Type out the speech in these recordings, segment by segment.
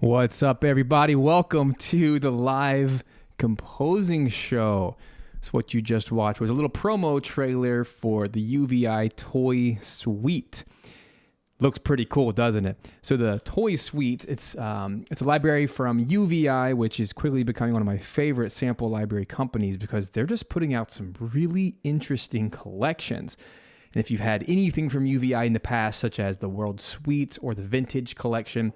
What's up, everybody? Welcome to the live composing show. So what you just watched was a little promo trailer for the UVI Toy Suite. Looks pretty cool, doesn't it? So the Toy Suite, it's a library from UVI, which is quickly becoming one of my favorite sample library companies because they're just putting out some really interesting collections. And if you've had anything from UVI in the past, such as the World Suite or the Vintage Collection,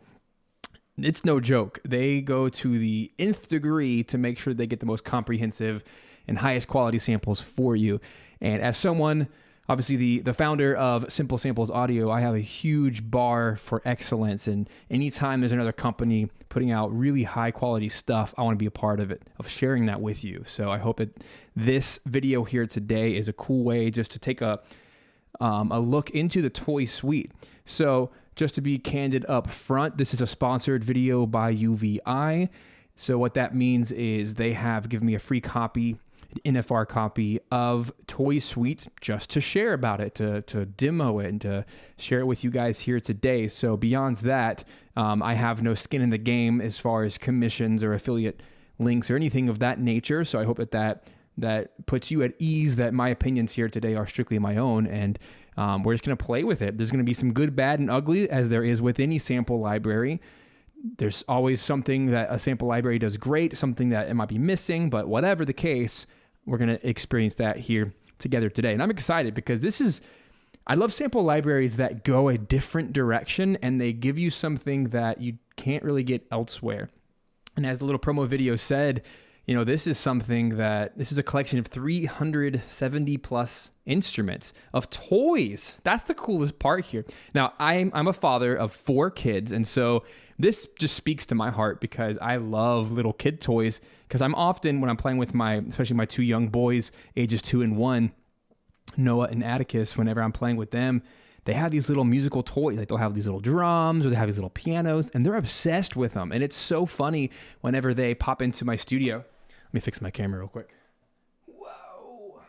it's no joke. They go to the nth degree to make sure they get the most comprehensive and highest quality samples for you. And as someone, obviously the founder of Simple Samples Audio, I have a huge bar for excellence. And anytime there's another company putting out really high quality stuff, I want to be a part of it, of sharing that with you. So I hope that this video here today is a cool way just to take a look into the Toy Suite. So just to be candid up front, this is a sponsored video by UVI. So what that means is they have given me a free copy, an NFR copy of Toy Suite just to share about it, to demo it, and to share it with you guys here today. So beyond that, I have no skin in the game as far as commissions or affiliate links or anything of that nature. So I hope that puts you at ease that my opinions here today are strictly my own, and we're just going to play with it. There's going to be some good, bad, and ugly, as there is with any sample library. There's always something that a sample library does great, something that it might be missing, but whatever the case, we're going to experience that here together today. And I'm excited because I love sample libraries that go a different direction and they give you something that you can't really get elsewhere. And as the little promo video said, you know, this is a collection of 370 plus instruments of toys. That's the coolest part here. Now, I'm a father of 4 kids, and so this just speaks to my heart because I love little kid toys. Because I'm often, when I'm playing with especially my 2 young boys, ages 2 and 1, Noah and Atticus, whenever I'm playing with them, they have these little musical toys. Like they'll have these little drums or they have these little pianos, and they're obsessed with them. And it's so funny whenever they pop into my studio. Let me fix my camera real quick. Whoa.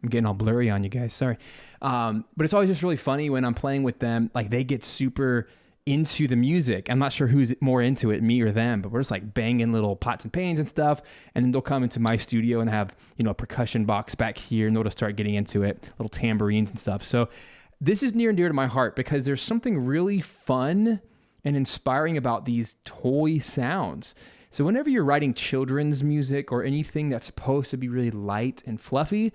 I'm getting all blurry on you guys. Sorry. But it's always just really funny when I'm playing with them. Like they get super into the music. I'm not sure who's more into it, me or them, but we're just like banging little pots and pans and stuff. And then they'll come into my studio and have, a percussion box back here, and they'll just start getting into it, little tambourines and stuff. So this is near and dear to my heart because there's something really fun and inspiring about these toy sounds. So whenever you're writing children's music or anything that's supposed to be really light and fluffy,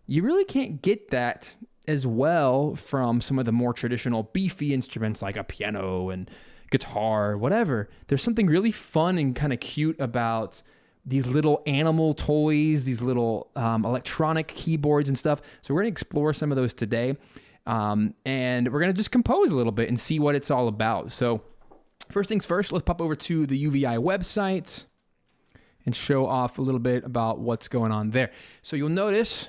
you really can't get that as well from some of the more traditional beefy instruments like a piano and guitar, whatever. There's something really fun and kind of cute about these little animal toys, these little electronic keyboards and stuff. So we're going to explore some of those today. And we're going to just compose a little bit and see what it's all about. So first things first, let's pop over to the UVI website and show off a little bit about what's going on there. So you'll notice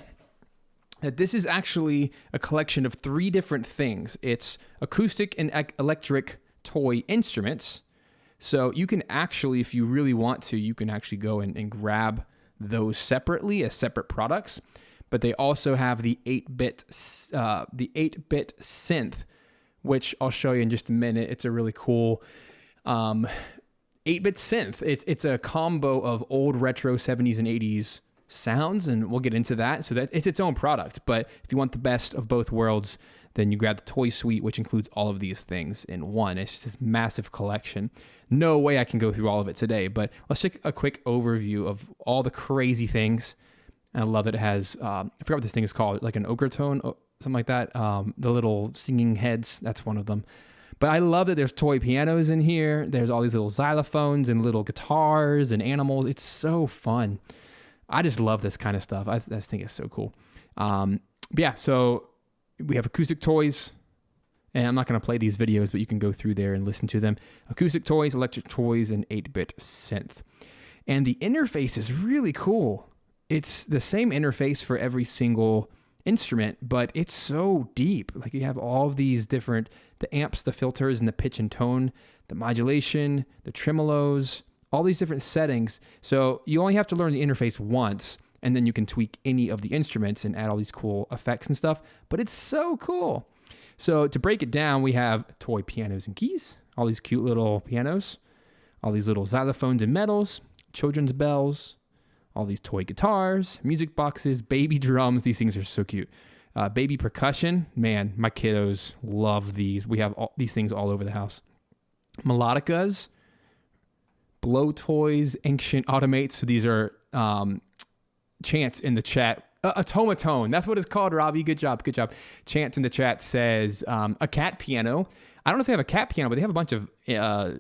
that this is actually a collection of 3 different things. It's acoustic and electric toy instruments. So you can actually, if you really want to, you can actually go and grab those separately as separate products. But they also have the 8-bit synth, which I'll show you in just a minute. It's a really cool 8-bit synth. It's a combo of old retro 70s and 80s sounds, and we'll get into that. So that it's its own product. But if you want the best of both worlds, then you grab the Toy Suite, which includes all of these things in one. It's just this massive collection. No way I can go through all of it today, but let's take a quick overview of all the crazy things. And I love that it has, I forgot what this thing is called, like an ochre tone, something like that. The little singing heads, that's one of them. But I love that there's toy pianos in here. There's all these little xylophones and little guitars and animals. It's so fun. I just love this kind of stuff. I just think it's so cool. But yeah, so we have acoustic toys. And I'm not going to play these videos, but you can go through there and listen to them. Acoustic toys, electric toys, and 8-bit synth. And the interface is really cool. It's the same interface for every single instrument, but it's so deep. Like you have all of these different, the amps, the filters, and the pitch and tone, the modulation, the tremolos, all these different settings. So you only have to learn the interface once, and then you can tweak any of the instruments and add all these cool effects and stuff. But it's so cool. So to break it down, we have toy pianos and keys, all these cute little pianos. all these little xylophones and medals, children's bells, all these toy guitars, music boxes, baby drums. These things are so cute. Baby percussion. Man, my kiddos love these. We have these things all over the house. Melodicas, blow toys, ancient automates. So these are Chance in the chat. Automaton. That's what it's called, Robbie. Good job. Good job. Chance in the chat says a cat piano. I don't know if they have a cat piano, but they have a bunch of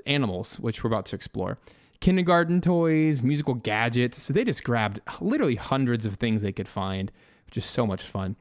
animals, which we're about to explore. Kindergarten toys, musical gadgets. So they just grabbed literally hundreds of things they could find, which is so much fun.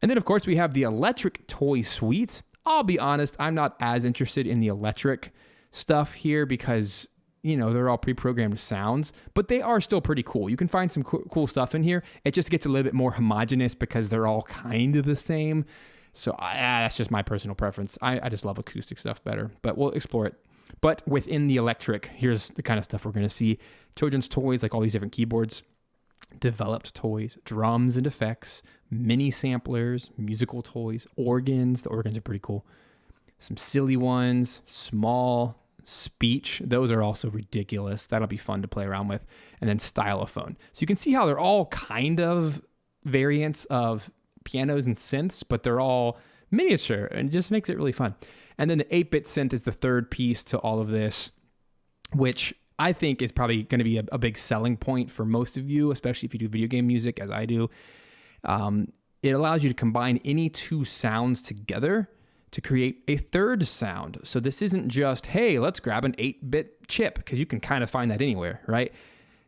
And then, of course, we have the electric toy suite. I'll be honest, I'm not as interested in the electric stuff here because, you know, they're all pre-programmed sounds, but they are still pretty cool. You can find some cool stuff in here. It just gets a little bit more homogenous because they're all kind of the same. So that's just my personal preference. I just love acoustic stuff better, but we'll explore it. But within the electric, here's the kind of stuff we're going to see. Children's toys, like all these different keyboards, developed toys, drums and effects, mini samplers, musical toys, organs. The organs are pretty cool. Some silly ones, small, speech. Those are also ridiculous. That'll be fun to play around with. And then stylophone. So you can see how they're all kind of variants of pianos and synths, but they're all miniature and it just makes it really fun. And then the 8-bit synth is the third piece to all of this, which I think is probably going to be a big selling point for most of you, especially if you do video game music, as I do. It allows you to combine any two sounds together to create a third sound. So this isn't just, hey, let's grab an 8-bit chip, because you can kind of find that anywhere, right?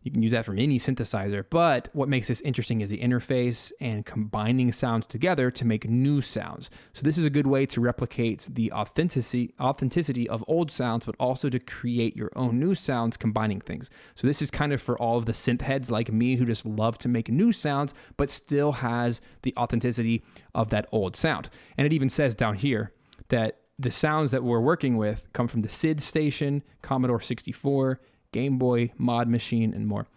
You can use that from any synthesizer. But what makes this interesting is the interface and combining sounds together to make new sounds. So this is a good way to replicate the authenticity of old sounds, but also to create your own new sounds combining things. So this is kind of for all of the synth heads like me who just love to make new sounds, but still has the authenticity of that old sound. And it even says down here that the sounds that we're working with come from the SID station, Commodore 64, Game Boy, Mod Machine, and more.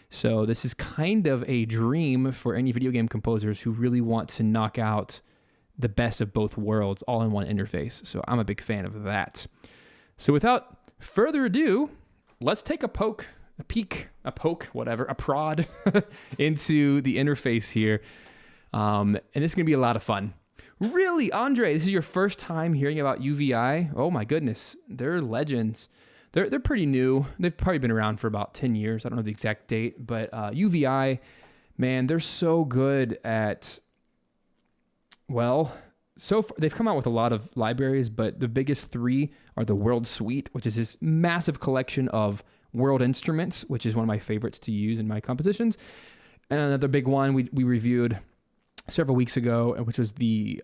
So this is kind of a dream for any video game composers who really want to knock out the best of both worlds all in one interface. So I'm a big fan of that. So without further ado, let's take a prod into the interface here. And this is going to be a lot of fun. Really, Andre, this is your first time hearing about UVI? Oh my goodness, they're legends. They're pretty new. They've probably been around for about 10 years. I don't know the exact date, but UVI, man, they're so good at, well, so far, they've come out with a lot of libraries, but the biggest three are the World Suite, which is this massive collection of world instruments, which is one of my favorites to use in my compositions. And another big one we reviewed several weeks ago, which was the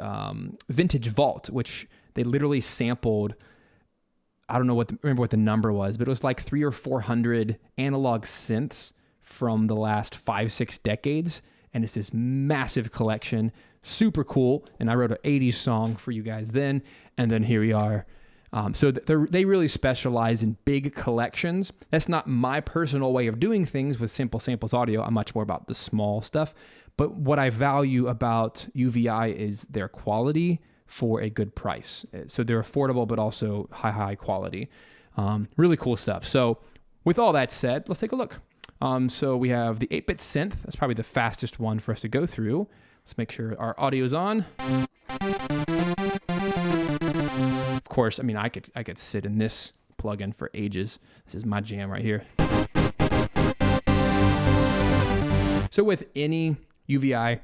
Vintage Vault, which they literally sampled, I don't know remember what the number was, but it was like 300 or 400 analog synths from the last 5-6 decades. And it's this massive collection, super cool. And I wrote an 80s song for you guys then. And then here we are. So they really specialize in big collections. That's not my personal way of doing things with Simple Samples Audio. I'm much more about the small stuff. But what I value about UVI is their quality for a good price. So they're affordable, but also high quality. Really cool stuff. So with all that said, let's take a look. So we have the 8-bit synth. That's probably the fastest one for us to go through. Let's make sure our audio is on. Of course, I mean, I could sit in this plugin for ages. This is my jam right here. So with any UVI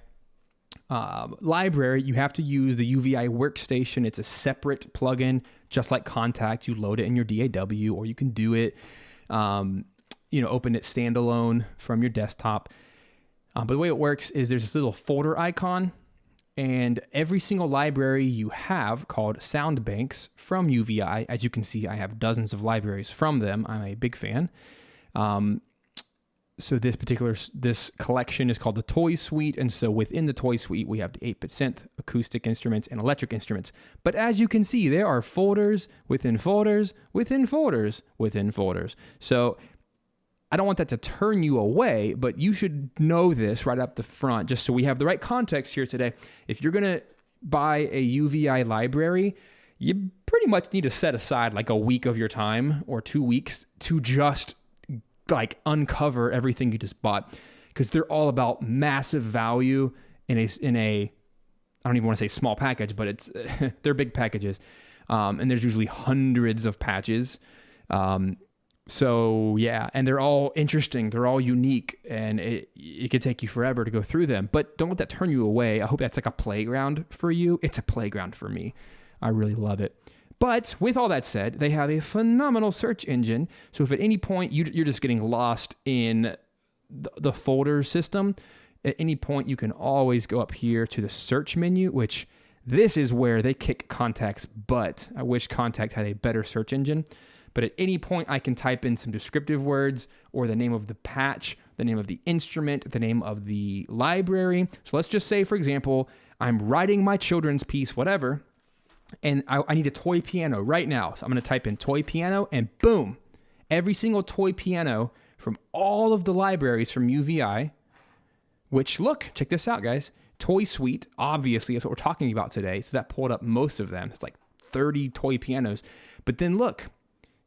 library, you have to use the UVI workstation. It's a separate plugin, just like Contact. You load it in your DAW, or you can do it, open it standalone from your desktop. But the way it works is there's this little folder icon, and every single library you have called sound banks from UVI. As you can see, I have dozens of libraries from them. I'm a big fan. So this collection is called the Toy Suite, and so within the Toy Suite, we have the 8-bit synth, acoustic instruments, and electric instruments. But as you can see, there are folders within folders within folders within folders. So I don't want that to turn you away, but you should know this right up the front, just so we have the right context here today. If you're going to buy a UVI library, you pretty much need to set aside like a week of your time or 2 weeks to just like uncover everything you just bought, because they're all about massive value in a I don't even want to say small package, but it's they're big packages, and there's usually hundreds of patches. So yeah, and they're all interesting, they're all unique, and it could take you forever to go through them. But don't let that turn you away. I hope that's like a playground for you. It's a playground for me. I really love it. But with all that said, they have a phenomenal search engine. So if at any point you're just getting lost in the folder system, at any point you can always go up here to the search menu, which this is where they kick Contact's butt. I wish Contact had a better search engine. But at any point, I can type in some descriptive words or the name of the patch, the name of the instrument, the name of the library. So let's just say, for example, I'm writing my children's piece, whatever, and I need a toy piano right now. So I'm going to type in toy piano, and boom, every single toy piano from all of the libraries from UVI, which, look, check this out, guys. Toy Suite, obviously, that's what we're talking about today. So that pulled up most of them. It's like 30 toy pianos. But then look,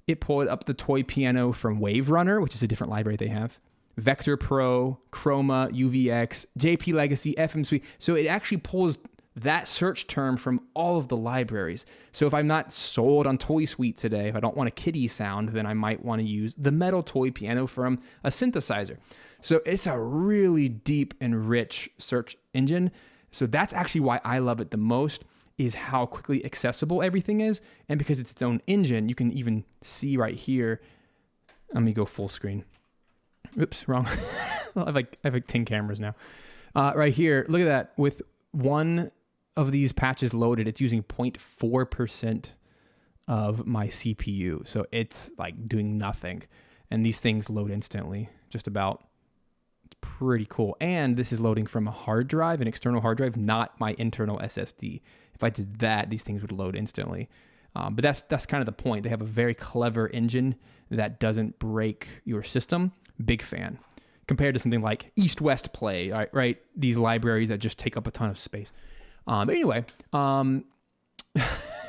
it pulled up the toy piano from Wave Runner, which is a different library they have, Vector Pro, Chroma, UVX, JP Legacy, FM Suite. So it actually pulls that search term from all of the libraries. So if I'm not sold on Toy Suite today, if I don't want a kiddie sound, then I might want to use the metal toy piano from a synthesizer. So it's a really deep and rich search engine. So that's actually why I love it the most, is how quickly accessible everything is. And because it's its own engine, you can even see right here. Let me go full screen. Oops, wrong. I have like 10 cameras now. Right here, look at that. With one of these patches loaded, it's using 0.4% of my CPU. So it's like doing nothing. And these things load instantly, just about. It's pretty cool. And this is loading from a hard drive, an external hard drive, not my internal SSD. If I did that, these things would load instantly. But that's kind of the point. They have a very clever engine that doesn't break your system. Big fan. Compared to something like East-West Play, right? These libraries that just take up a ton of space. But anyway,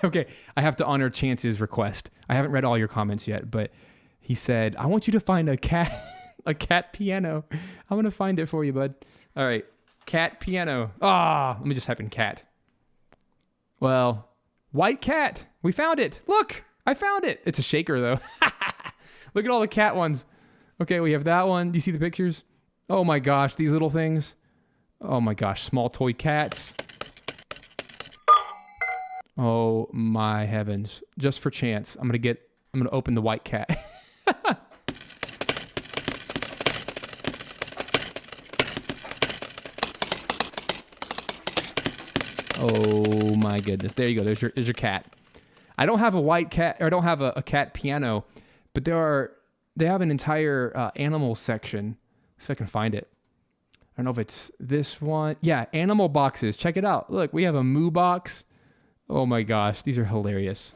okay, I have to honor Chance's request. I haven't read all your comments yet, but he said, I want you to find a cat piano. I'm going to find it for you, bud. All right, cat piano. Let me just type in cat. Well, white cat. We found it. Look, I found it. It's a shaker, though. Look at all the cat ones. Okay, we have that one. Do you see the pictures? Oh, my gosh, these little things. Oh, my gosh, small toy cats. Oh, my heavens. Just for Chance, I'm going to open the white cat. Oh my goodness. There you go. There's your cat. I don't have a white cat, or I don't have a cat piano, but they have an entire animal section. Let's see if I can find it. I don't know if it's this one. Yeah, animal boxes. Check it out. Look, we have a moo box. Oh my gosh, these are hilarious.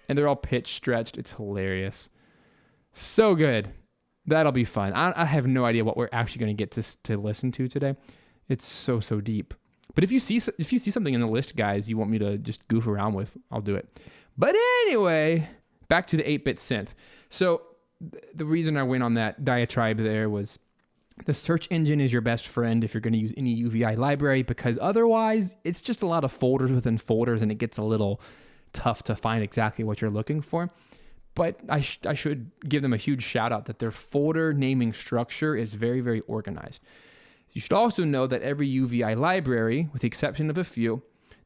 And they're all pitch stretched. It's hilarious. So good. That'll be fun. I have no idea what we're actually going to get to listen to today. It's so deep. But if you see something in the list, guys, you want me to just goof around with, I'll do it. But anyway, back to the 8-bit synth. So the reason I went on that diatribe there was the search engine is your best friend if you're going to use any UVI library, because otherwise it's just a lot of folders within folders, and it gets a little tough to find exactly what you're looking for. But I should give them a huge shout out that their folder naming structure is very, very organized. You should also know that every UVI library, with the exception of a few,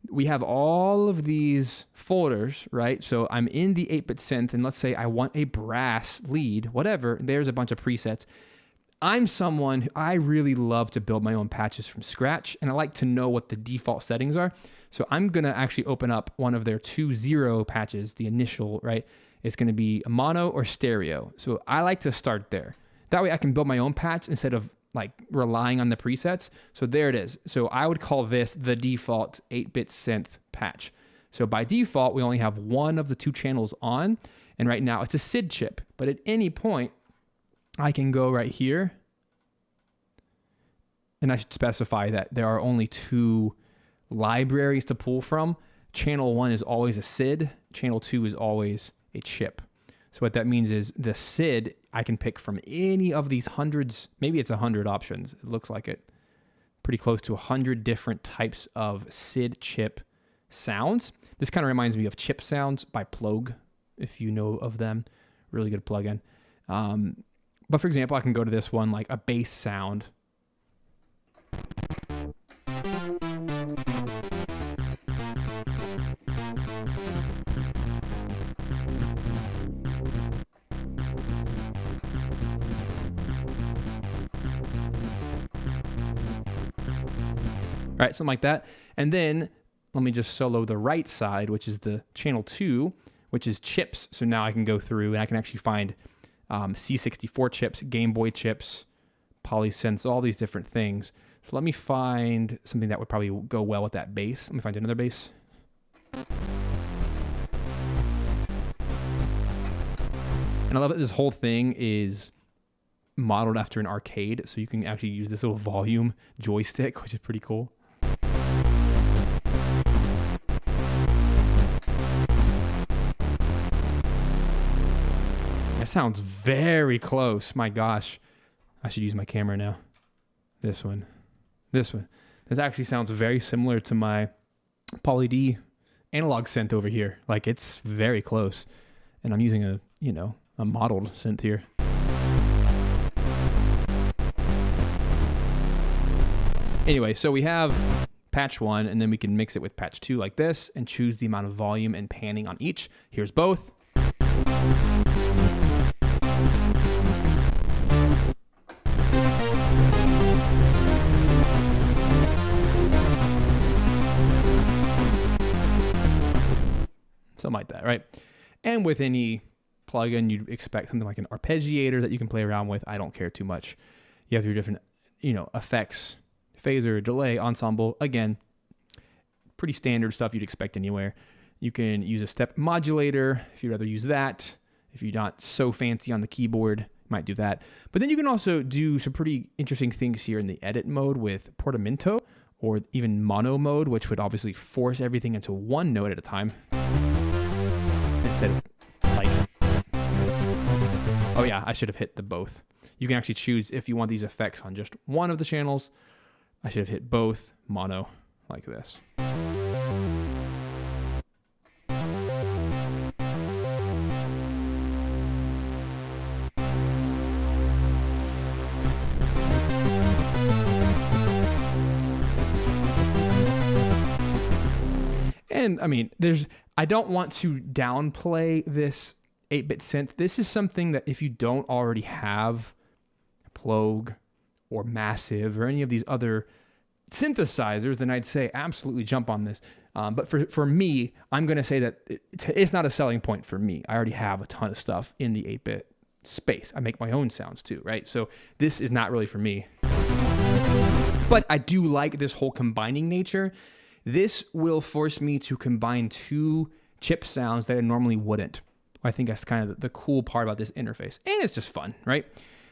we have all of these folders, right? So I'm in the 8-bit synth, and let's say I want a brass lead, whatever. There's a bunch of presets. I'm someone who I really love to build my own patches from scratch, and I like to know what the default settings are. So I'm going to actually open up one of their 2.0 patches, the initial, right? It's going to be a mono or stereo. So I like to start there. That way I can build my own patch instead of like relying on the presets. So there it is. So I would call this the default 8-bit synth patch. So by default, we only have one of the two channels on. And right now it's a SID chip. But at any point, I can go right here. and I should specify that there are only 2 libraries to pull from. Channel 1 is always a SID. Channel 2 is always a chip. So what that means is the SID, I can pick from any of these hundreds, maybe it's 100 options. It looks like it. Pretty close to 100 different types of SID chip sounds. This kind of reminds me of Chip Sounds by Plogue, if you know of them. Really good plugin. But for example, I can go to this one, like a bass sound. All right, something like that. And then let me just solo the right side, which is the channel 2, which is chips. So now I can go through and I can actually find C64 chips, Game Boy chips, polysynths, all these different things. So let me find something that would probably go well with that bass. Let me find another bass. And I love that this whole thing is modeled after an arcade. So you can actually use this little volume joystick, which is pretty cool. That sounds very close. My gosh. I should use my camera now. This one. This one. This actually sounds very similar to my Poly D analog synth over here. Like, it's very close. And I'm using a, a modeled synth here. Anyway, so we have patch 1, and then we can mix it with patch 2 like this and choose the amount of volume and panning on each. Here's both. Something like that, right? And with any plugin, you'd expect something like an arpeggiator that you can play around with. I don't care too much. You have your different, effects, phaser, delay, ensemble. Again, pretty standard stuff you'd expect anywhere. You can use a step modulator if you'd rather use that. If you're not so fancy on the keyboard, you might do that. But then you can also do some pretty interesting things here in the edit mode with portamento or even mono mode, which would obviously force everything into one note at a time instead of like, oh yeah, I should have hit the both. You can actually choose if you want these effects on just one of the channels. I should have hit both mono like this. And I mean, I don't want to downplay this 8-bit synth. This is something that if you don't already have Plogue or Massive or any of these other synthesizers, then I'd say absolutely jump on this. But for me, I'm going to say that it's not a selling point for me. I already have a ton of stuff in the 8-bit space. I make my own sounds too, right? So this is not really for me. But I do like this whole combining nature. This will force me to combine 2 chip sounds that I normally wouldn't. I think that's kind of the cool part about this interface. And it's just fun, right?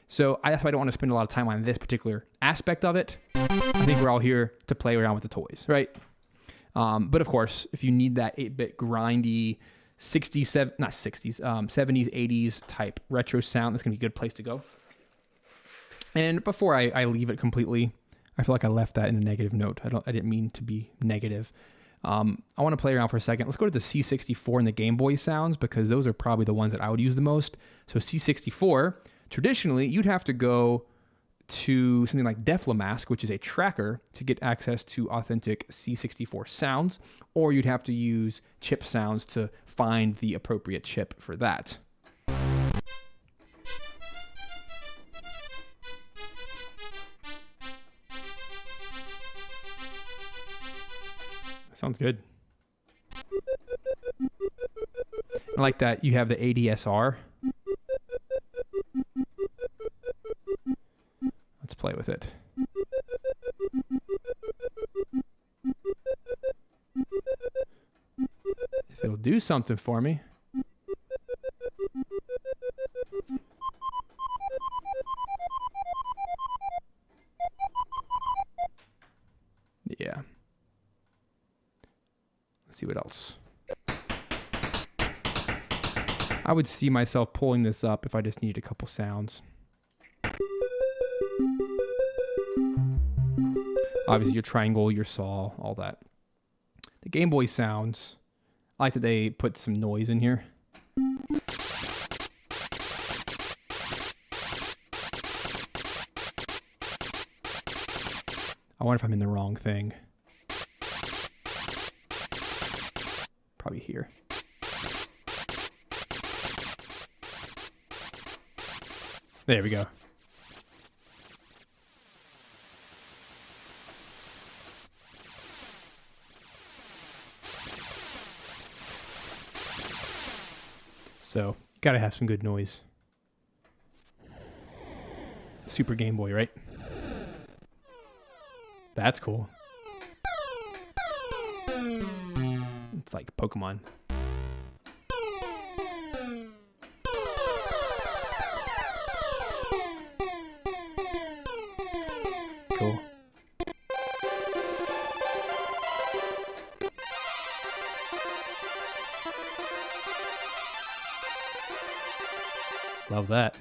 So that's why I don't want to spend a lot of time on this particular aspect of it. I think we're all here to play around with the toys, right? But of course, if you need that 8-bit grindy 70s, 80s type retro sound, that's going to be a good place to go. And before I leave it completely, I feel like I left that in a negative note. I didn't mean to be negative. I want to play around for a second. Let's go to the C64 and the Game Boy sounds, because those are probably the ones that I would use the most. So C64, traditionally, you'd have to go to something like Deflamask, which is a tracker, to get access to authentic C64 sounds, or you'd have to use chip sounds to find the appropriate chip for that. Sounds good. I like that you have the ADSR. Let's play with it. If it'll do something for me. see what else. I would see myself pulling this up if I just needed a couple sounds. Obviously your triangle, your saw, all that. The Game Boy sounds, I like that they put some noise in here. I wonder if I'm in the wrong thing. Probably here. There we go. So, gotta have some good noise. Super Game Boy, right? That's cool. It's like Pokemon. Cool. Love that.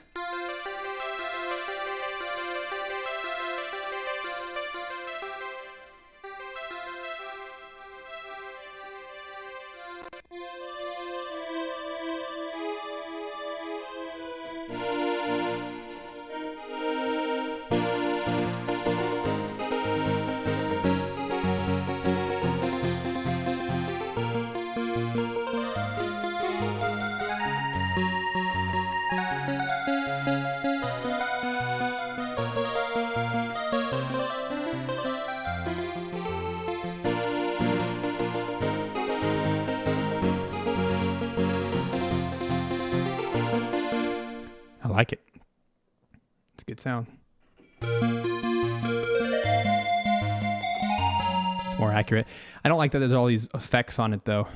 I like it. It's a good sound. It's more accurate. I don't like that there's all these effects on it though.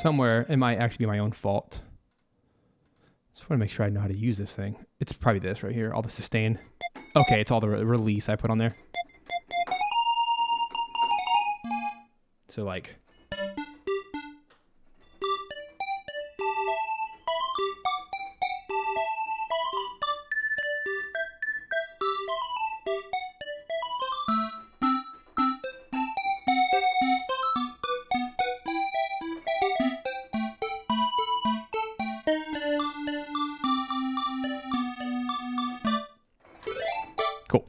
Somewhere it might actually be my own fault. Just want to make sure I know how to use this thing. It's probably this right here, all the sustain. Okay, it's all the release I put on there. So like... Cool.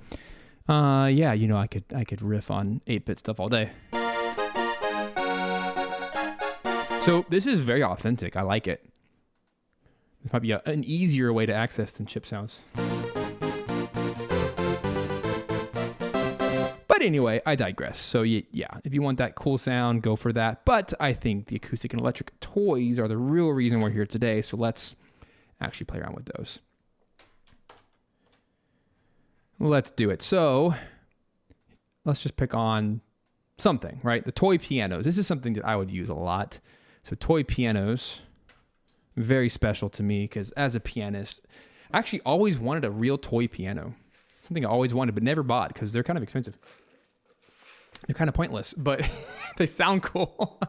Yeah, you know, I could riff on 8-bit stuff all day. So this is very authentic. I like it. This might be an easier way to access than chip sounds. But anyway, I digress. So yeah, if you want that cool sound, go for that. But I think the acoustic and electric toys are the real reason we're here today. So let's actually play around with those. Let's do it. So let's just pick on something, right? The toy pianos. This is something that I would use a lot. So toy pianos, very special to me because as a pianist, I actually always wanted a real toy piano. Something I always wanted but never bought because they're kind of expensive. They're kind of pointless, but they sound cool.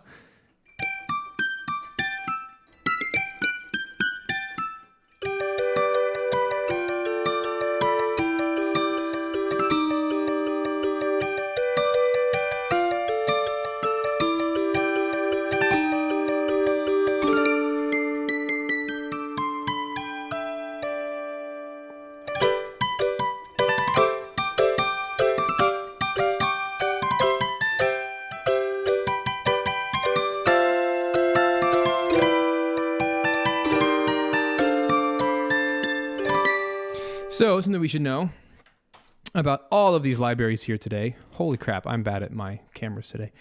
So, something we should know about all of these libraries here today. Holy crap, I'm bad at my cameras today.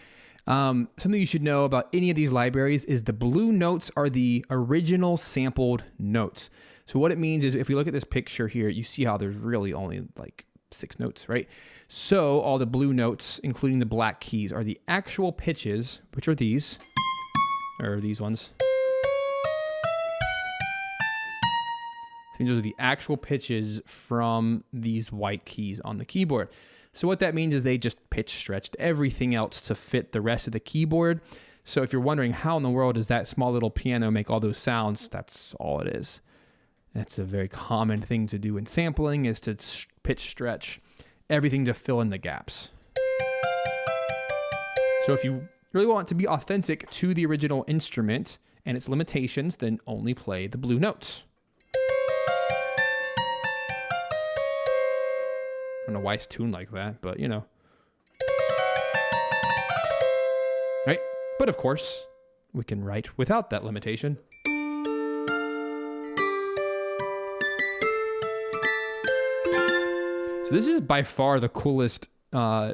Something you should know about any of these libraries is the blue notes are the original sampled notes. So what it means is if we look at this picture here, you see how there's really only like 6 notes, right? So all the blue notes, including the black keys, are the actual pitches, which are these, or these ones. These are the actual pitches from these white keys on the keyboard. So what that means is they just pitch stretched everything else to fit the rest of the keyboard. So if you're wondering how in the world does that small little piano make all those sounds, that's all it is. That's a very common thing to do in sampling, is to pitch stretch everything to fill in the gaps. So if you really want to be authentic to the original instrument and its limitations, then only play the blue notes. I don't know why it's tuned like that, but you know. Right? But of course, we can write without that limitation. So this is by far the coolest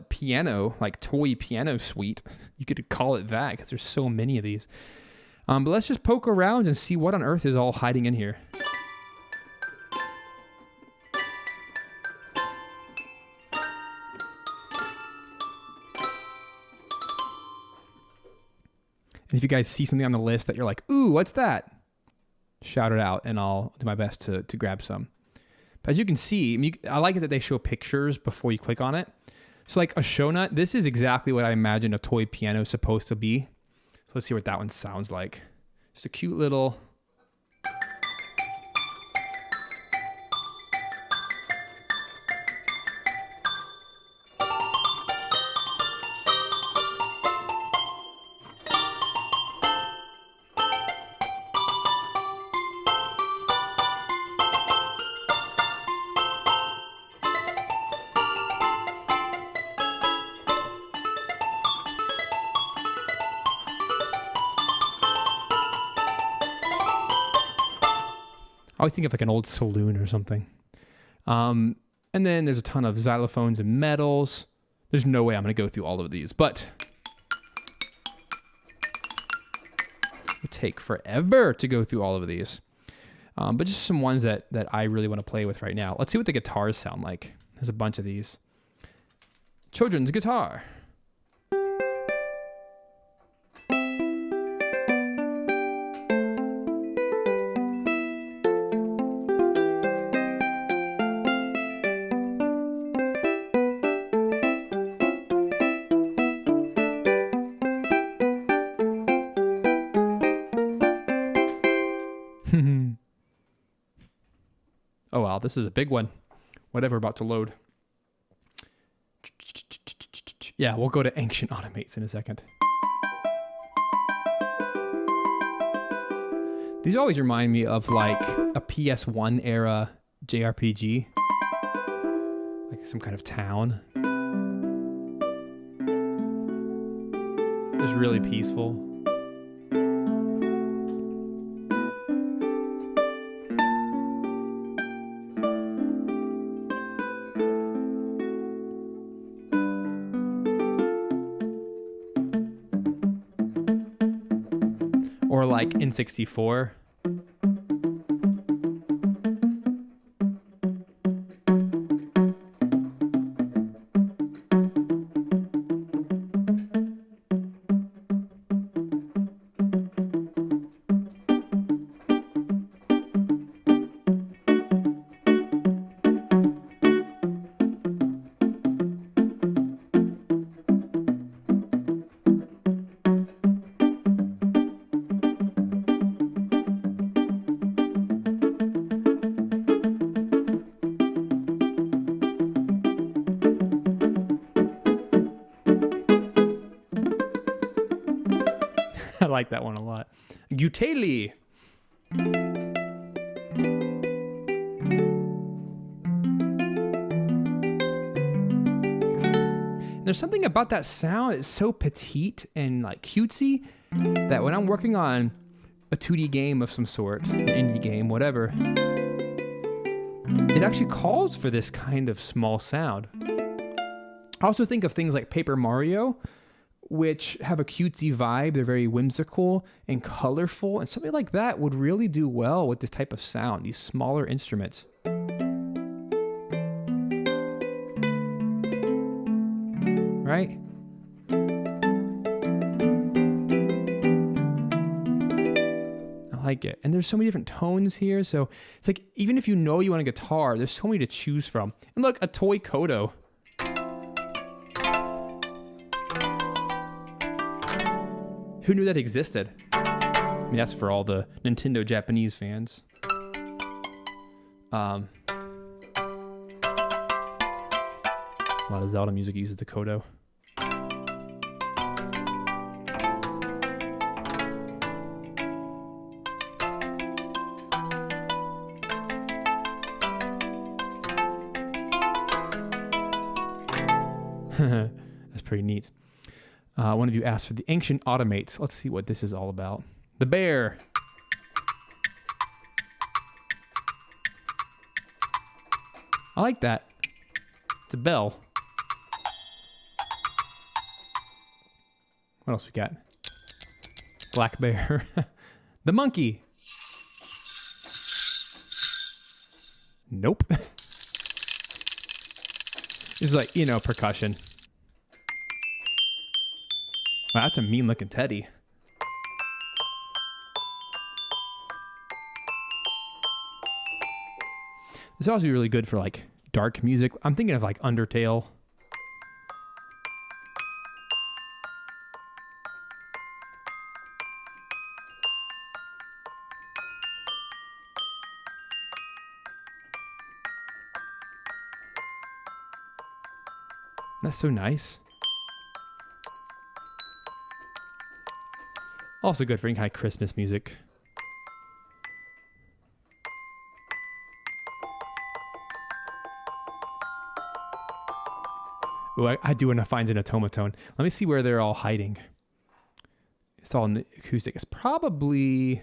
piano, like toy piano suite. You could call it that because there's so many of these. But let's just poke around and see what on earth is all hiding in here. And if you guys see something on the list that you're like, ooh, what's that? Shout it out and I'll do my best to grab some. But as you can see, I like it that they show pictures before you click on it. So like a show nut, this is exactly what I imagine a toy piano is supposed to be. So let's see what that one sounds like. Just a cute little... I always think of like an old saloon or something. And then there's a ton of xylophones and medals. There's no way I'm going to go through all of these, but it would take forever to go through all of these. But just some ones that I really want to play with right now. Let's see what the guitars sound like. There's a bunch of these. Children's guitar. Oh wow, this is a big one. Whatever, about to load. Yeah, we'll go to Ancient Automates in a second. These always remind me of like a PS1 era JRPG. Like some kind of town. Just really peaceful. Or like N64. I like that one a lot. Ukulele. There's something about that sound. It's so petite and like cutesy that when I'm working on a 2D game of some sort, an indie game, whatever, it actually calls for this kind of small sound. I also think of things like Paper Mario, which have a cutesy vibe. They're very whimsical and colorful, and something like that would really do well with this type of sound, these smaller instruments. Right? I like it. And there's so many different tones here, so it's like even if you know you want a guitar, there's so many to choose from. And look, a toy Kodo. Who knew that existed? I mean, that's for all the Nintendo Japanese fans. A lot of Zelda music uses the Kodo. That's pretty neat. One of you asked for the ancient automates. Let's see what this is all about. The bear. I like that. It's a bell. What else we got? Black bear. The monkey. Nope. It's like, you know, percussion. Wow, that's a mean looking teddy. This would also be really good for like dark music. I'm thinking of like Undertale. That's so nice. Also good for any kind of Christmas music. Ooh, I do want to find an automaton. Let me see where they're all hiding. It's all in the acoustic. It's probably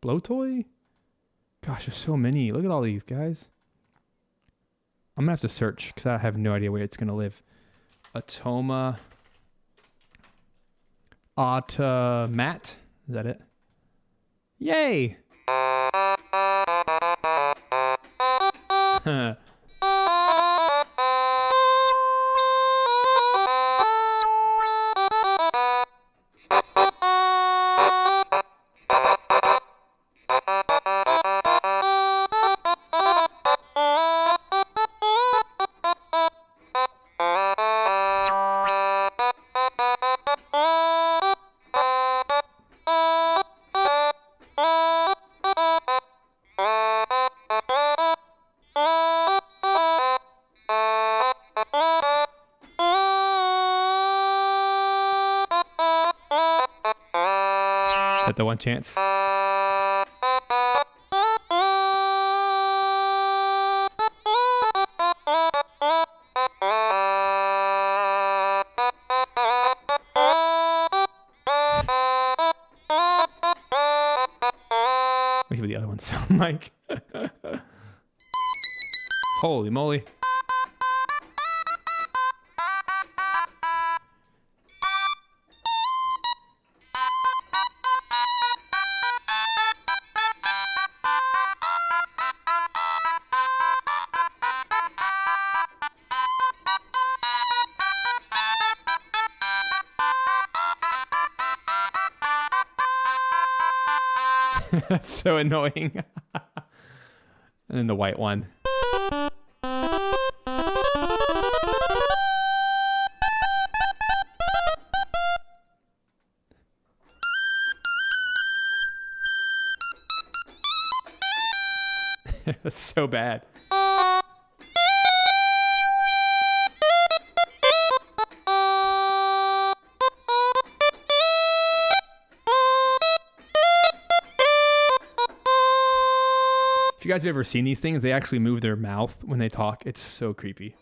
Blow Toy? Gosh, there's so many. Look at all these guys. I'm going to have to search because I have no idea where it's going to live. Automa. Automat. Is that it? Yay! Is that the one chance? Let me see what the other ones sound like. Holy moly. That's so annoying. And then the white one. That's so bad. If you guys have ever seen these things, they actually move their mouth when they talk. It's so creepy.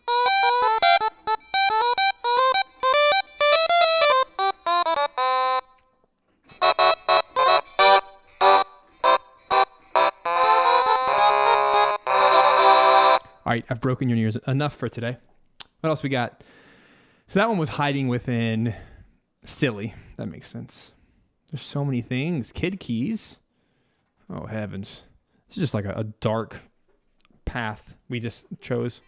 All right, I've broken your ears enough for today. What else we got? So that one was hiding within silly. That makes sense. There's so many things. Kid keys. Oh, heavens. It's just like a dark path we just chose.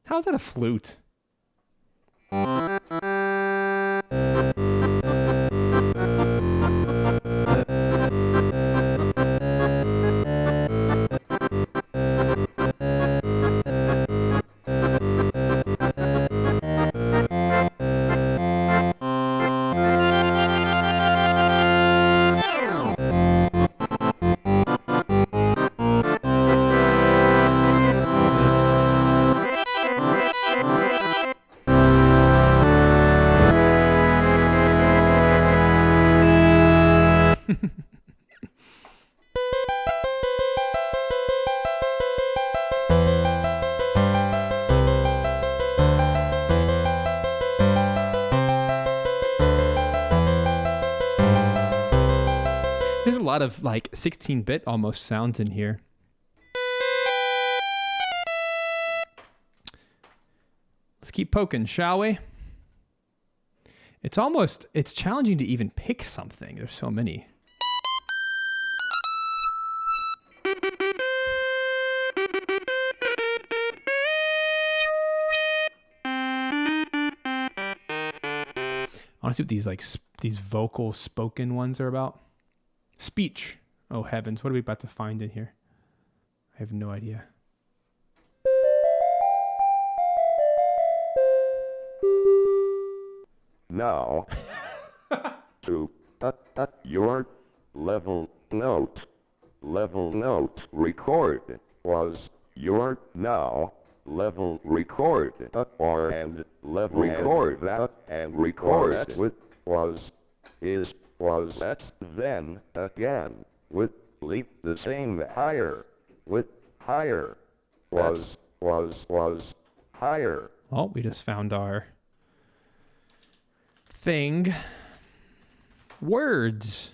How's that a flute? a lot of like 16-bit almost sounds in here. Let's keep poking, shall we? It's challenging to even pick something. There's so many. I want to see what these vocal spoken ones are about. Speech. Oh heavens, what are we about to find in here? I have no idea. Now, to your level note record was your now level record or and level record that and record with was is was that then again with leap the same higher with higher was higher. Oh, we just found our thing. Words.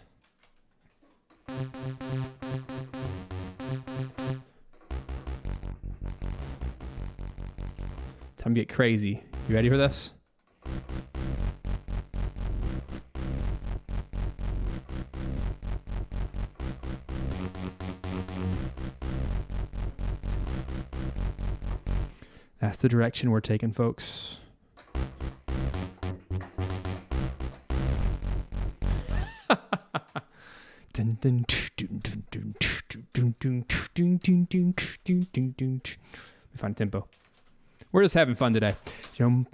Time to get crazy. You ready for this? That's the direction we're taking, folks. Let me find a tempo. We're just having fun today. 1,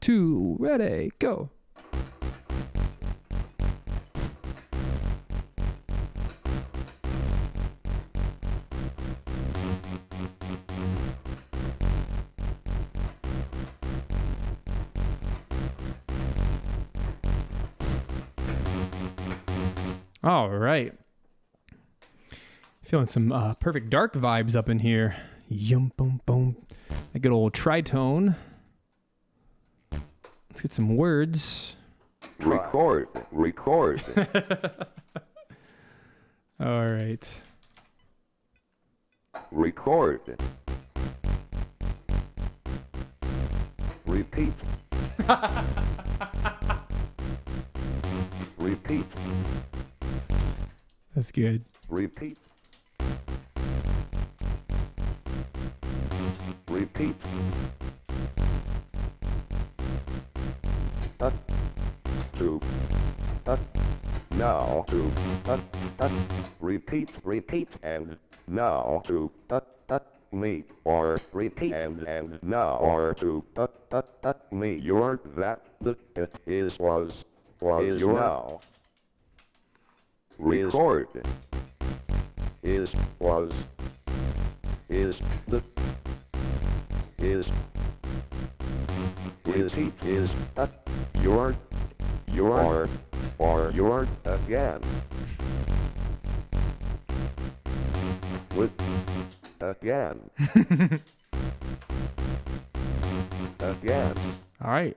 2, ready, go. All right. Feeling some perfect dark vibes up in here. Yum, boom, boom. A good old tritone. Let's get some words. Record. All right. Record. Repeat. Repeat. That's good. Repeat. Repeat. To. Now to. Repeat. And now to. Me or repeat and now or to. Me. Your that the it is was is your now. Record is was is the is repeat is your or your again with again again. All right.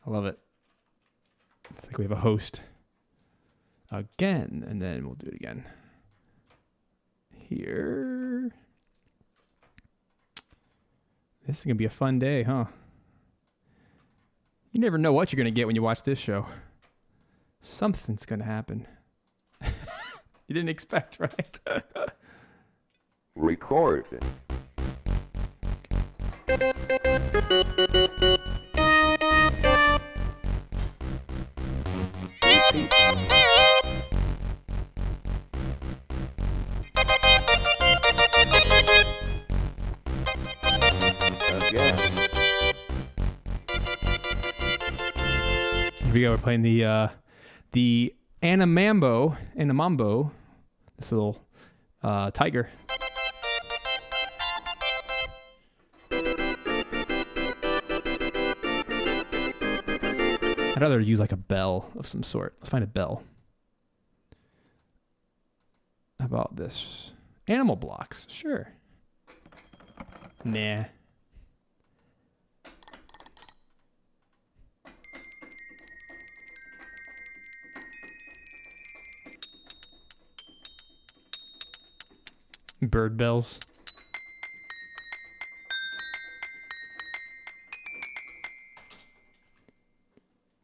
I love it. It's like we have a host. Again, and then we'll do it again. Here. This is going to be a fun day, huh? You never know what you're going to get when you watch this show. Something's going to happen. You didn't expect, right? Record. Here we go. We're playing the Anamambo, this little tiger. I'd rather use like a bell of some sort. Let's find a bell. How about this? Animal blocks, sure. Nah. Bird bells.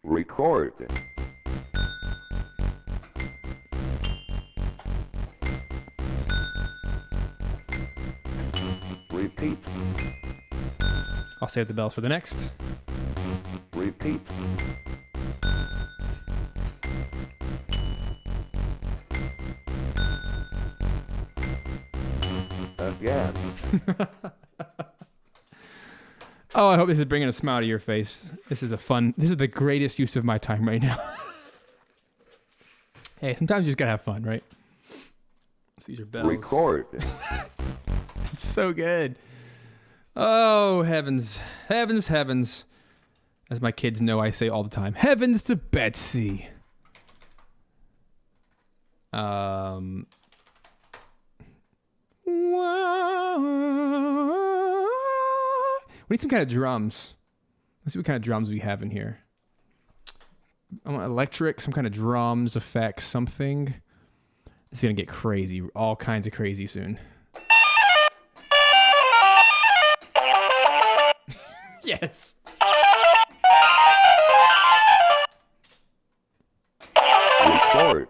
Record. Repeat. I'll save the bells for the next. Repeat. Again. Oh, I hope this is bringing a smile to your face. This is the greatest use of my time right now. Hey, sometimes you just gotta have fun, right? So these are bells. Record. It's so good. Oh, heavens. Heavens, heavens. As my kids know, I say all the time, heavens to Betsy. We need some kind of drums. Let's see what kind of drums we have in here. I want electric, some kind of drums, effects, something. It's going to get crazy. All kinds of crazy soon. Yes. Record.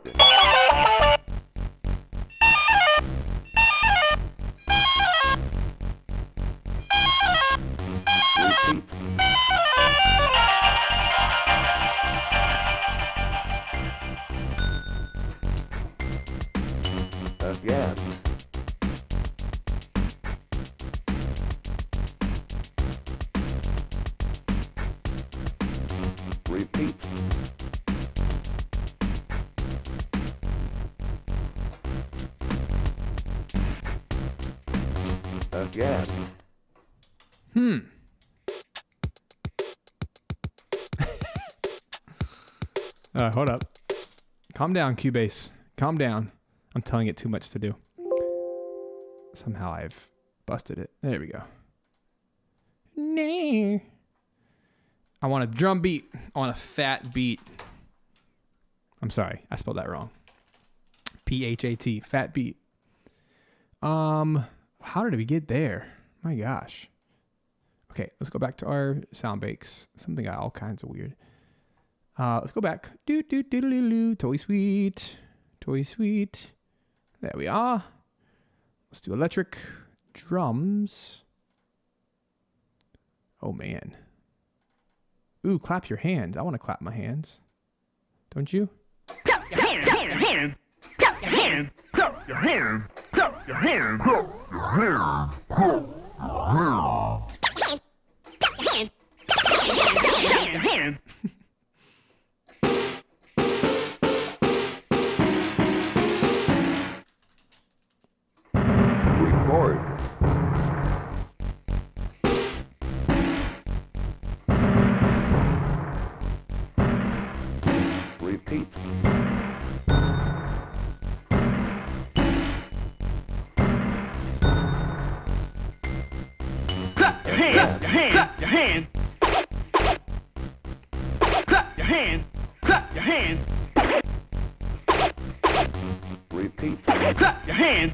Repeat. Again. Repeat. Again. Hold up. Calm down, Cubase. Calm down. I'm telling it too much to do. Somehow I've busted it. There we go. I want a drum beat. I want a fat beat. I'm sorry. I spelled that wrong. P-H-A-T. Fat beat. How did we get there? My gosh. Okay, let's go back to our sound bakes. Something got all kinds of weird. Let's go back. Toy Suite. Toy Suite. There we are. Let's do electric drums. Oh, man. Ooh, clap your hands. I want to clap my hands. Don't you? Clap your hands. Clap your hands. Clap your hands. Clap your hands. Clap your hands. Clap your hands. Clap your hands. Record. Repeat. Clap your hands. Clap your hands. Clap your hands. Clap your hands. Repeat. Clap your hands.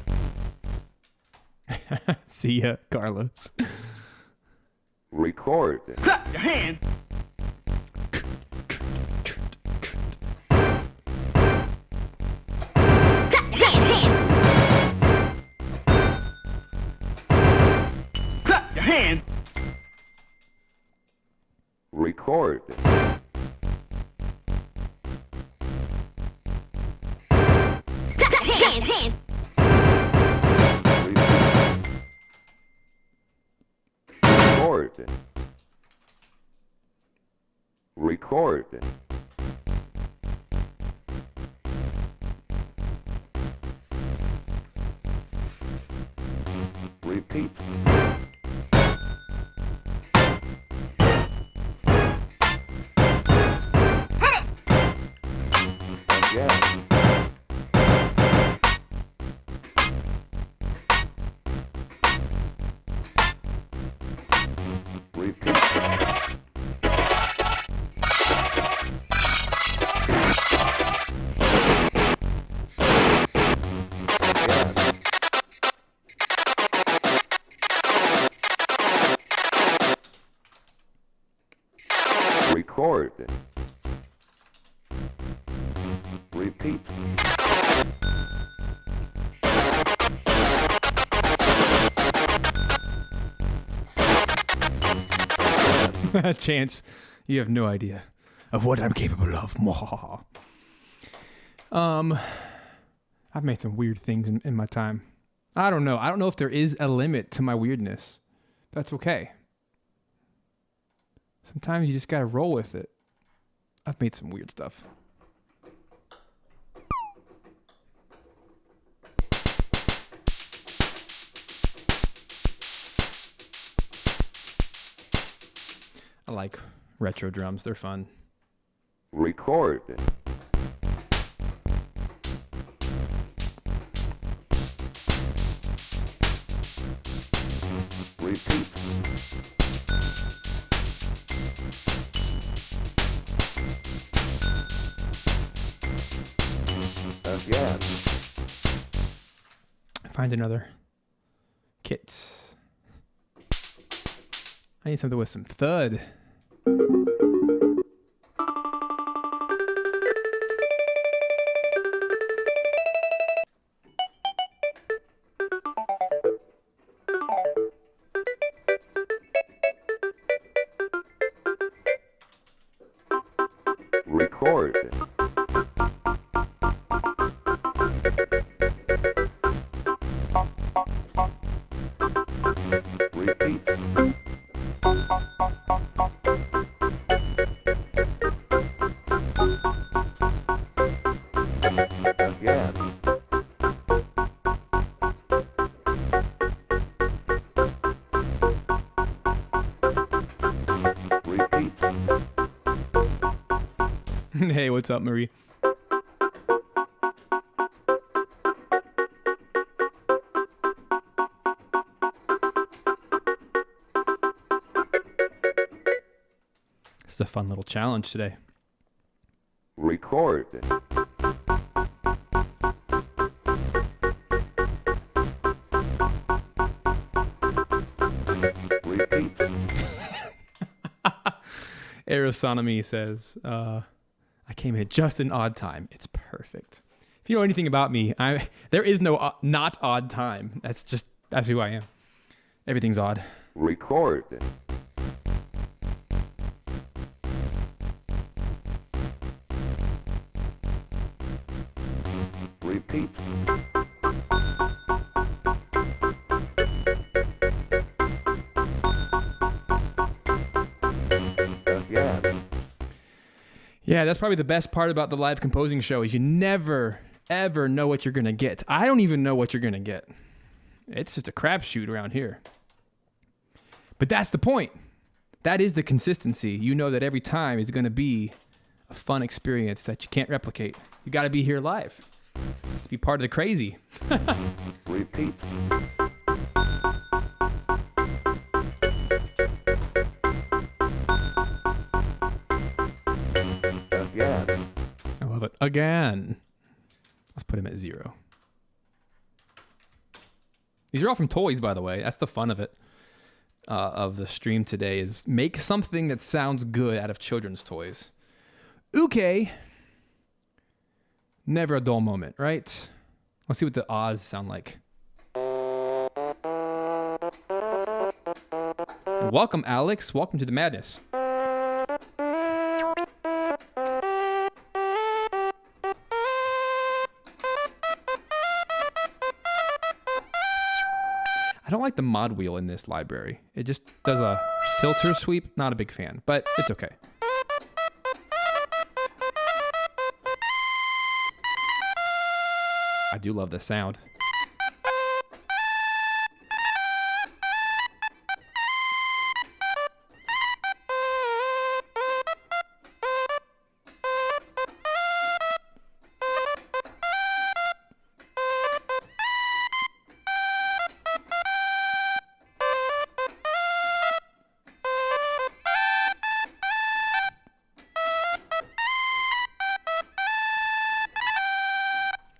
See ya, Carlos. Record. Clap your hands. Clap your hands. Record. Record. Record. Repeat. Again. Repeat. record. Repeat. Chance, you have no idea of what I'm capable of. I've made some weird things in my time. I don't know. I don't know if there is a limit to my weirdness. That's okay. Sometimes you just gotta roll with it. I've made some weird stuff. I like retro drums. They're fun. Record. Repeat. Again. Find another kit. I need something with some thud. Record. Repeat. Again. Repeat. Hey, what's up, Marie? This is a fun little challenge today. Record. Repeat. Aerosonomy says, I came at just an odd time. It's perfect. If you know anything about me, there is no not odd time. That's who I am. Everything's odd. Record. Repeat. Again. Yeah, that's probably the best part about the live composing show is you never, ever know what you're going to get. I don't even know what you're going to get. It's just a crapshoot around here. But that's the point. That is the consistency. You know that every time is going to be a fun experience that you can't replicate. You got to be here live to be part of the crazy. Repeat. Again. I love it. Again. Let's put him at 0. These are all from toys, by the way. That's the fun of it. Of the stream today is make something that sounds good out of children's toys. Okay. Never a dull moment, right? Let's see what the Oz sound like. And welcome, Alex. Welcome to the madness. I don't like the mod wheel in this library. It just does a filter sweep. Not a big fan, but it's okay. I do love the sound.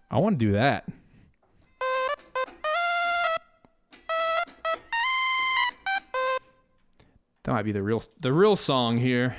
I want to do that. That might be the real song here.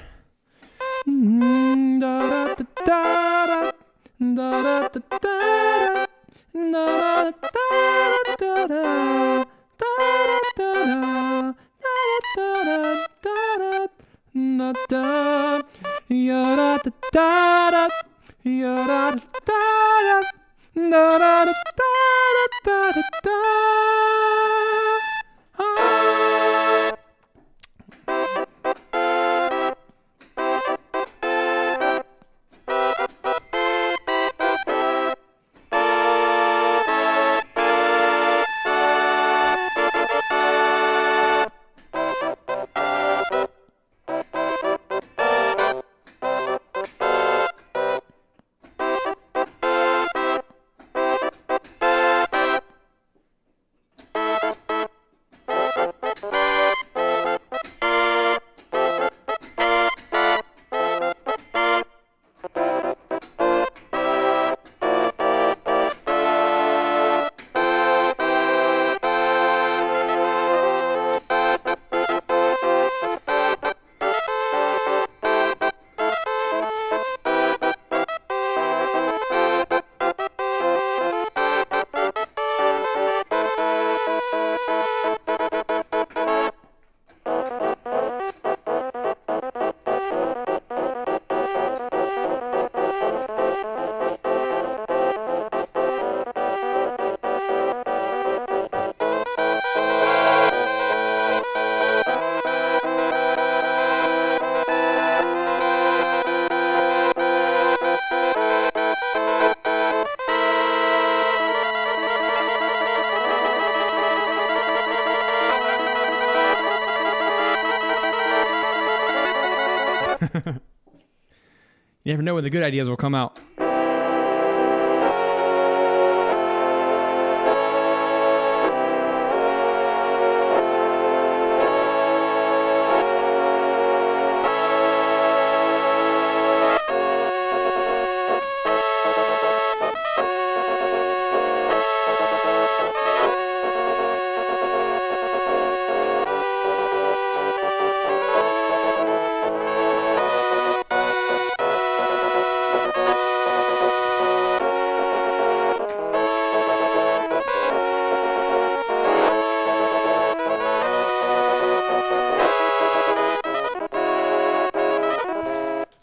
You never know when the good ideas will come out.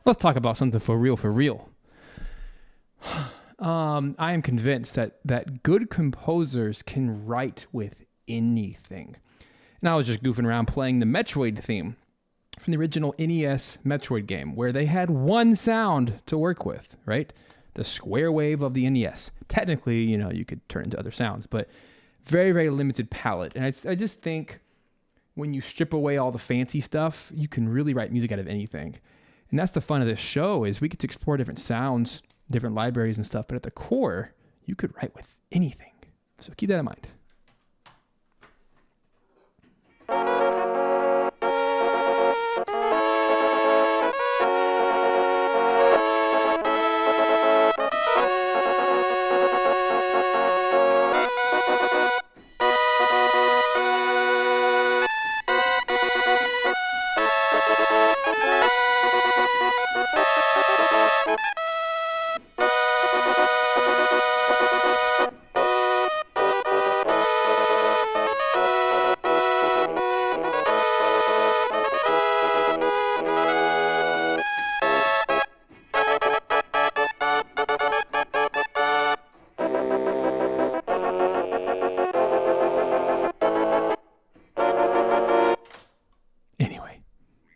Let's talk about something for real, for real. I am convinced that good composers can write with anything. And I was just goofing around playing the Metroid theme from the original NES Metroid game, where they had one sound to work with, right? The square wave of the NES. Technically, you could turn into other sounds, but very, very limited palette. And I just think when you strip away all the fancy stuff, you can really write music out of anything. And that's the fun of this show, is we get to explore different sounds, different libraries and stuff. But at the core, you could write with anything. So keep that in mind.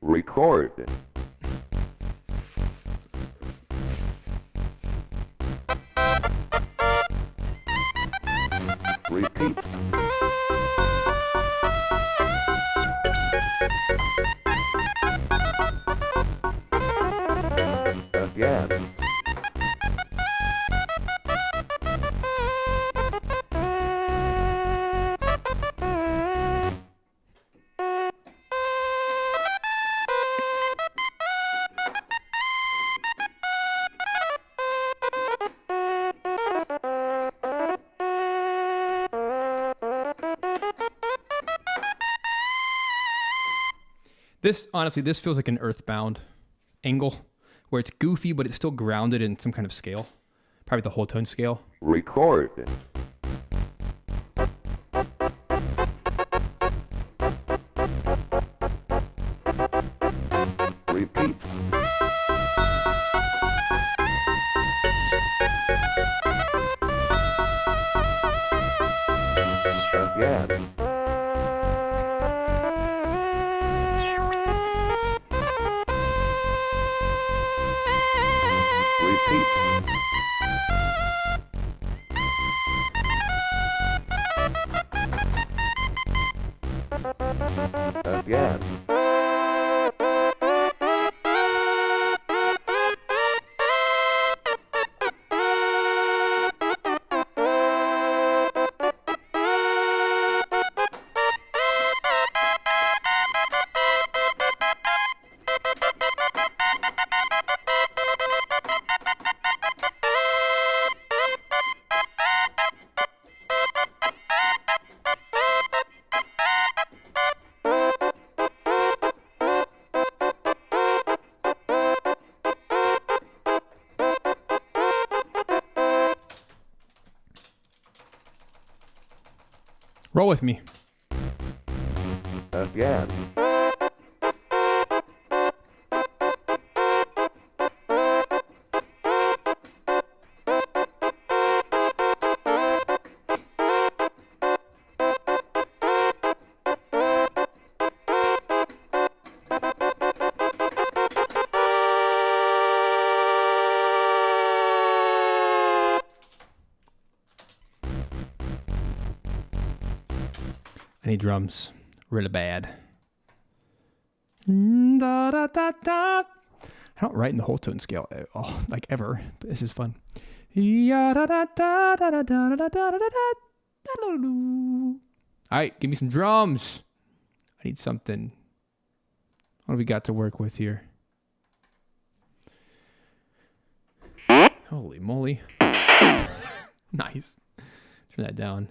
Record. Repeat. Again. This feels like an Earthbound angle. where it's goofy, but it's still grounded in some kind of scale. Probably the whole tone scale. Record. Repeat. Again. Repeat. Again. Roll with me. Again. I need drums really bad. Da, da, da, da. I don't write in the whole tone scale like ever, but this is fun. All right, give me some drums. I need something. What have we got to work with here? Holy moly. Nice. Turn that down.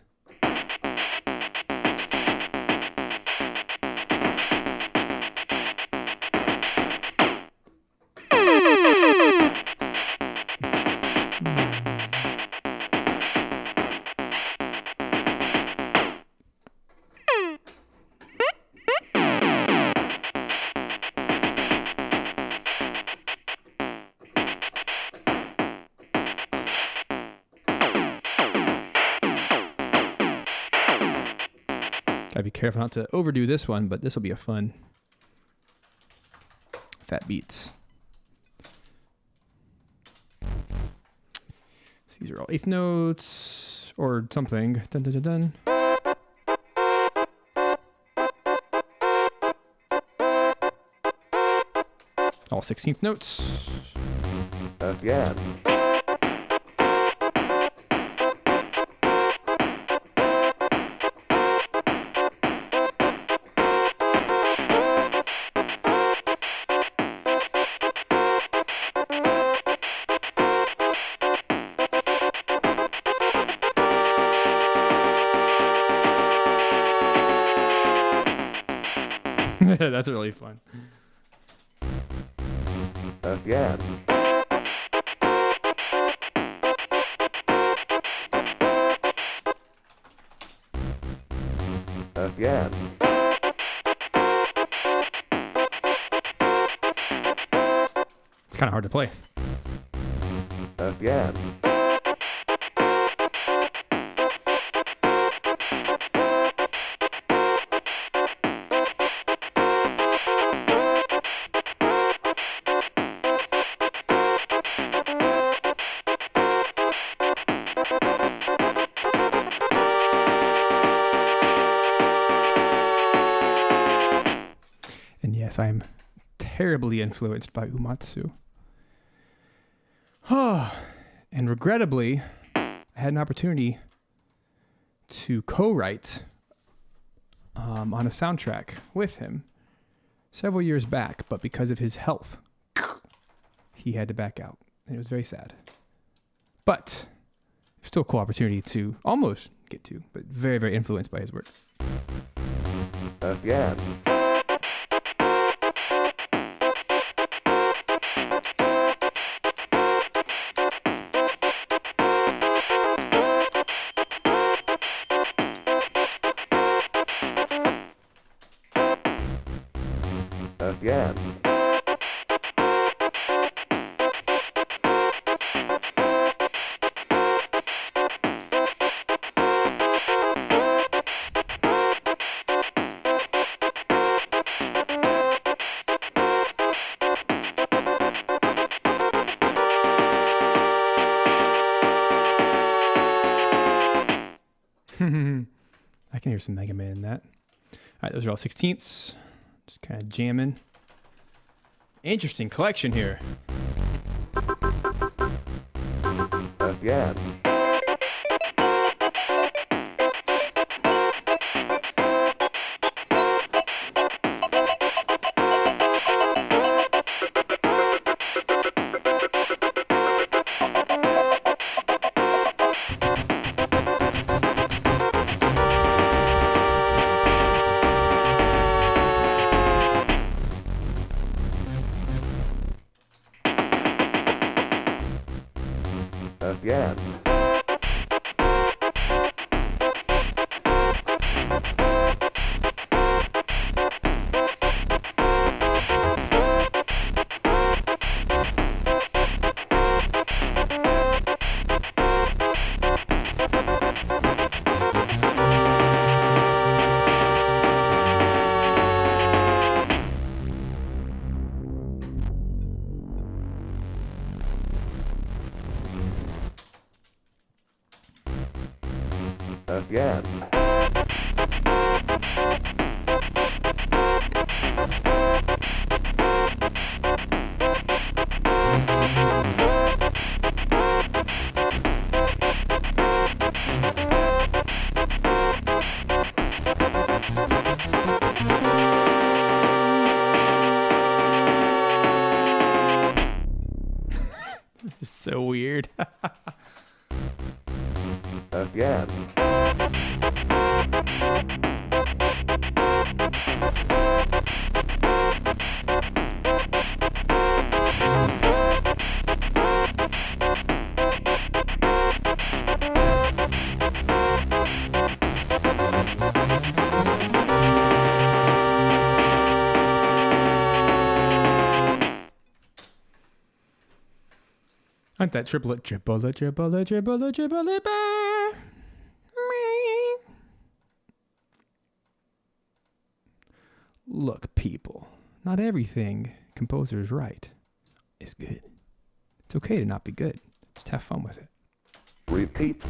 Gotta be careful not to overdo this one, but this will be a fun fat beats. So these are all eighth notes or something. Dun, dun, dun, dun. All 16th notes. Again. That's really fun. Again. Again. It's kind of hard to play. Again. And yes, I'm terribly influenced by Umatsu. And regrettably, I had an opportunity to co-write on a soundtrack with him several years back, but because of his health, he had to back out, and it was very sad. But still a cool opportunity to almost get to, but very, very influenced by his work. Again. Again. I can hear some Mega Man in that. All right, those are all 16ths. Just kind of jamming. Interesting collection here. Again. Again. Again. It's so weird. Again. Aren't that triplet, triplet, triplet, triplet, triplet, bar. Look, people, not everything composers write is good. It's okay to not be good. Just have fun with it. Repeat.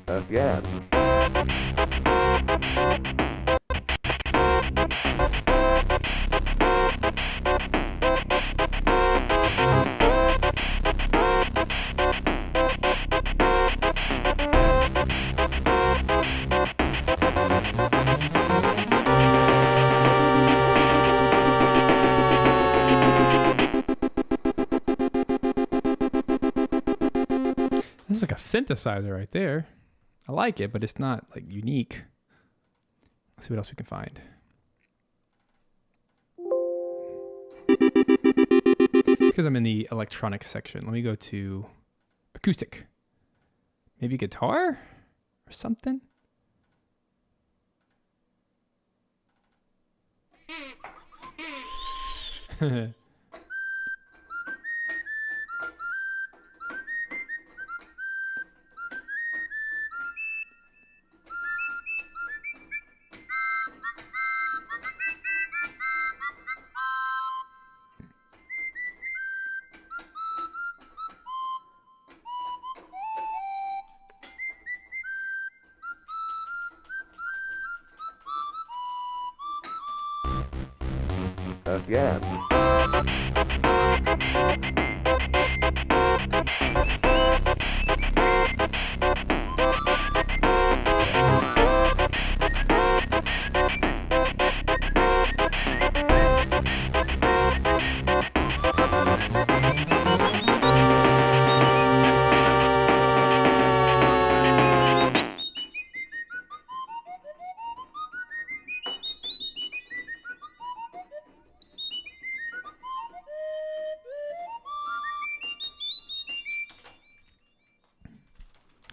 Again. This is like a synthesizer right there. I like it, but it's not like unique. Let's see what else we can find. It's because I'm in the electronics section. Let me go to acoustic. Maybe guitar or something. Again.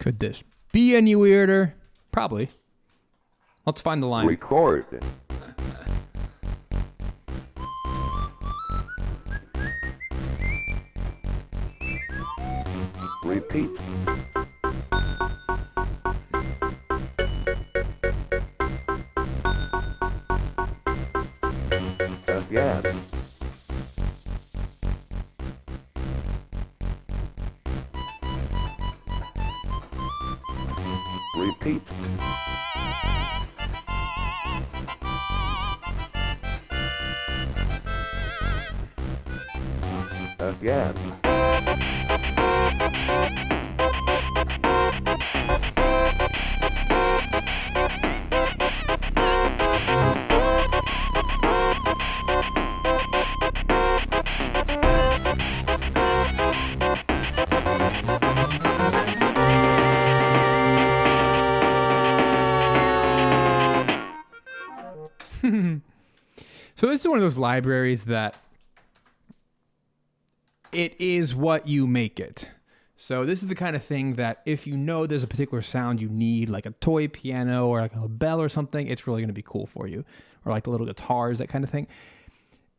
Could this be any weirder? Probably. Let's find the line. Record. Repeat. Again. Repeat. Again. So this is one of those libraries that it is what you make it. So this is the kind of thing that if you know there's a particular sound you need, like a toy piano or like a bell or something, it's really going to be cool for you. Or like the little guitars, that kind of thing.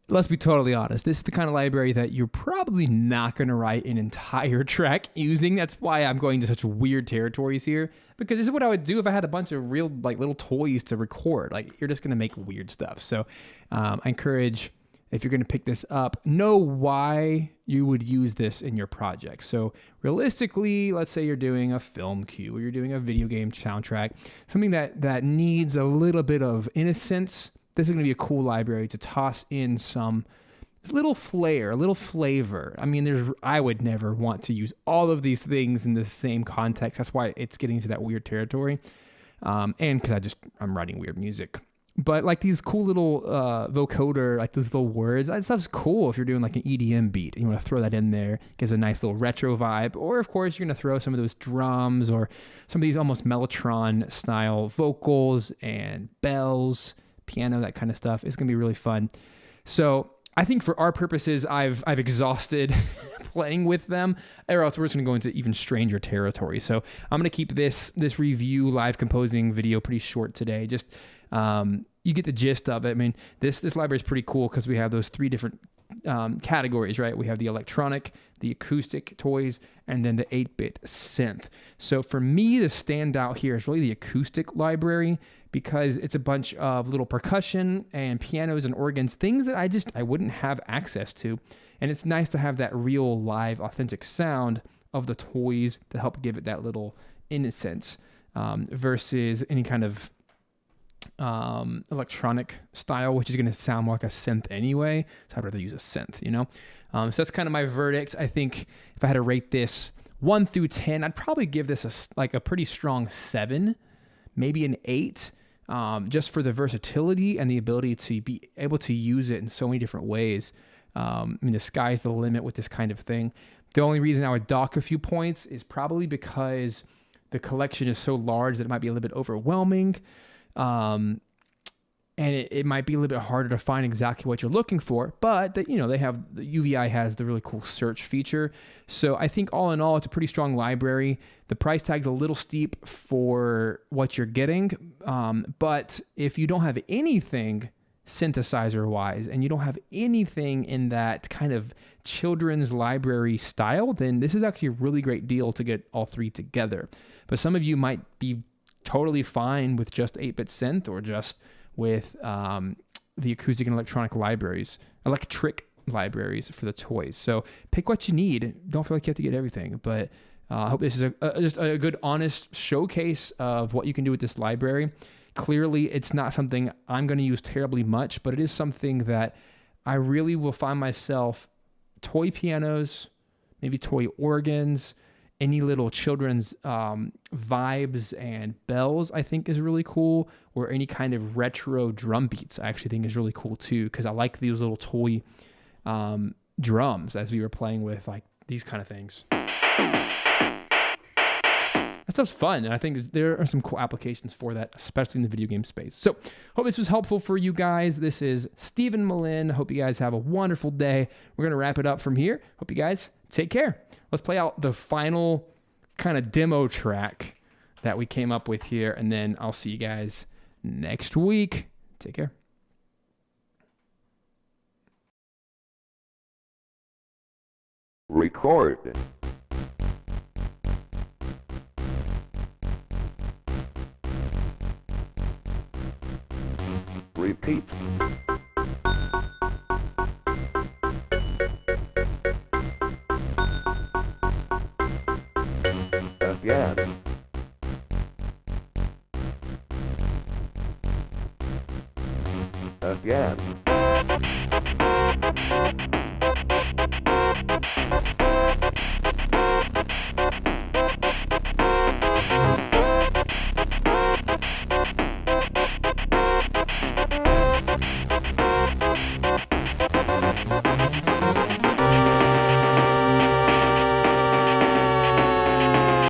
Let's be totally honest. This is the kind of library that you're probably not going to write an entire track using. That's why I'm going to such weird territories here, because this is what I would do if I had a bunch of real like little toys to record. Like you're just going to make weird stuff. So I encourage, if you're going to pick this up, know why you would use this in your project. So realistically, let's say you're doing a film cue or you're doing a video game soundtrack, something that needs a little bit of innocence. This is going to be a cool library to toss in some little flair, a little flavor. I mean, I would never want to use all of these things in the same context. That's why it's getting to that weird territory. And because I'm writing weird music. But like these cool little vocoder, like these little words, that stuff's cool if you're doing like an EDM beat. You want to throw that in there, gives a nice little retro vibe. Or of course, you're going to throw some of those drums or some of these almost Mellotron style vocals and bells, piano, that kind of stuff. It's going to be really fun. So I think for our purposes, I've exhausted playing with them, or else we're just going to go into even stranger territory. So I'm going to keep this review live composing video pretty short today. Just you get the gist of it. I mean, this library is pretty cool because we have those three different categories, right? We have the electronic, the acoustic toys, and then the 8-bit synth. So for me, the standout here is really the acoustic library, because it's a bunch of little percussion and pianos and organs, things that I wouldn't have access to. And it's nice to have that real live authentic sound of the toys to help give it that little innocence versus any kind of electronic style, which is going to sound more like a synth anyway. So I'd rather use a synth, you know? So that's kind of my verdict. I think if I had to rate this 1 through 10, I'd probably give this a pretty strong 7, maybe an 8. Just for the versatility and the ability to be able to use it in so many different ways. I mean, the sky's the limit with this kind of thing. The only reason I would dock a few points is probably because the collection is so large that it might be a little bit overwhelming. And it might be a little bit harder to find exactly what you're looking for, but the UVI has the really cool search feature. So I think all in all, it's a pretty strong library. The price tag's a little steep for what you're getting. But if you don't have anything synthesizer wise, and you don't have anything in that kind of children's library style, then this is actually a really great deal to get all three together. But some of you might be totally fine with just 8-bit synth or just with the acoustic and electric libraries for the toys. So pick what you need. Don't feel like you have to get everything, but I hope this is just a good, honest showcase of what you can do with this library. Clearly, it's not something I'm going to use terribly much, but it is something that I really will find myself toy pianos, maybe toy organs, any little children's vibes and bells, I think is really cool, or any kind of retro drum beats I actually think is really cool too, because I like these little toy drums as we were playing with, like these kind of things. That stuff's fun, and I think there are some cool applications for that, especially in the video game space. So, hope this was helpful for you guys. This is Stephen Malin. Hope you guys have a wonderful day. We're going to wrap it up from here. Hope you guys take care. Let's play out the final kind of demo track that we came up with here. And then I'll see you guys next week. Take care. Record. Repeat. Again. Again.